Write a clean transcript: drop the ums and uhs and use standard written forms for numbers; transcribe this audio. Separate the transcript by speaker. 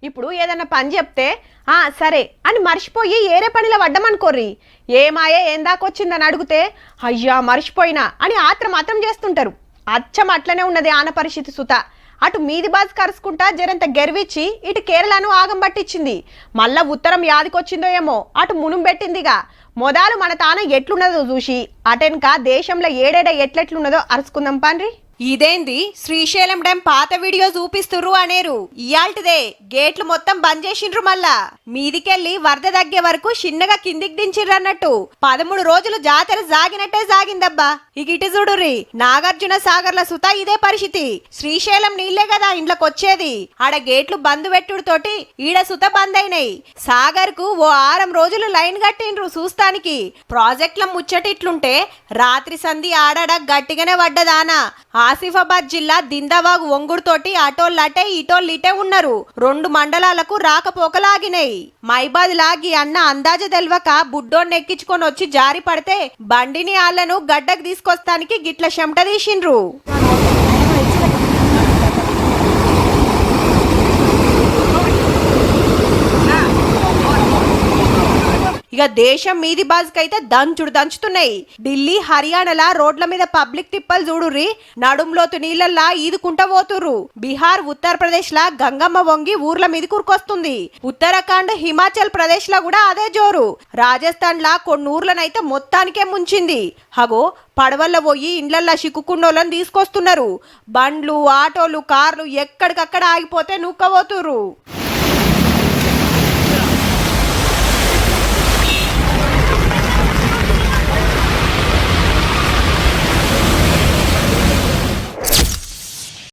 Speaker 1: ఇప్పుడు ఏదన్నా పని చెప్తే సరే అని మర్చిపోయి ఏరే పనిలో పడ్డమనుకోర్రి ఏమాయే ఏం దాకొచ్చిందని అడిగితే అయ్యా మర్చిపోయినా అని ఆత్రం చేస్తుంటారు. అచ్చం అట్లనే ఉన్నది ఆన పరిస్థితి సుత. అటు మీది బాజ్ కరుచుకుంటా జరంత గెరివిచ్చి ఇటు కేరళను ఆగం పట్టించింది. మళ్ళా ఉత్తరం యాదికొచ్చిందో ఏమో అటు మునుం పెట్టిందిగా. మొదలు మన తాన ఎట్లున్నదో చూసి అటెన్క దేశంలో ఏడేడ ఎట్లెట్లున్నదో అరుచుకుందాం పాన్రి. ఇదేంది శ్రీశైలం డ్యాం పాత వీడియో చూపిస్తుర్రు అనేరు. ఇయాల్టిదే గేట్లు మొత్తం బంద్ చేసిండ్రు. మళ్ళా మీదికెళ్ళి వరద తగ్గే వరకు చిన్నగా కిందికి దించిర్రు అన్నట్టు 13 రోజులు జాతర సాగినట్టే సాగిందబ్బా. ఇటు చూడుర్రి నాగార్జున సాగర్ల సుత ఇదే పరిస్థితి. శ్రీశైలం నీళ్లే కదా ఇండ్లకొచ్చేది. ఆడ గేట్లు బంద్ పెట్టుడు తోటి ఈడ సుత బంద్ అయినాయి. సాగర్ కు ఓ 6 రోజులు లైన్ కట్టిండ్రు చూస్తానికి. ప్రాజెక్టుల ముచ్చటిట్లుంటే రాత్రి సంధి ఆడాడ గట్టిగానే పడ్డదానా. ఆసిఫాబాద్ జిల్లా దిందావాగు ఒంగుడుతోటి అటోళ్ళటే ఇటోళ్ళిటే ఉన్నారు. 2 మండలాలకు రాకపోకలాగినాయి. మైబాద్ లాగి అన్న అందాజ తెల్వక బుడ్డోన్ని ఎక్కించుకొని వచ్చి జారి పడితే బండిని ఆళ్లను గడ్డకు తీసుకొస్తానికి గిట్ల చెమట తీసిండ్రు. ఇక దేశం మీది బాజ్కైతే దంచుతున్నాయి. ఢిల్లీ హర్యానాల రోడ్ల మీద పబ్లిక్ తిప్పలు చూడుర్రి. నడుంలోతు నీళ్లల్లా ఈదుకుంటా పోతుర్రు. బీహార్ ఉత్తరప్రదేశ్ లా గంగమ్మ వంగి ఊర్ల మీద కురుకొస్తుంది. ఉత్తరాఖండ్ హిమాచల్ ప్రదేశ్ లా కూడా అదే జోరు. రాజస్థాన్ లా కొన్ని ఊర్లనైతే మొత్తానికే ముంచింది. హగో పడవల్లో పోయి ఇండ్లల్లా చిక్కుకున్నోళ్ళని తీసుకొస్తున్నారు. బండ్లు ఆటోలు కార్లు ఎక్కడికక్కడ ఆగిపోతే నూక్కబోతుర్రు.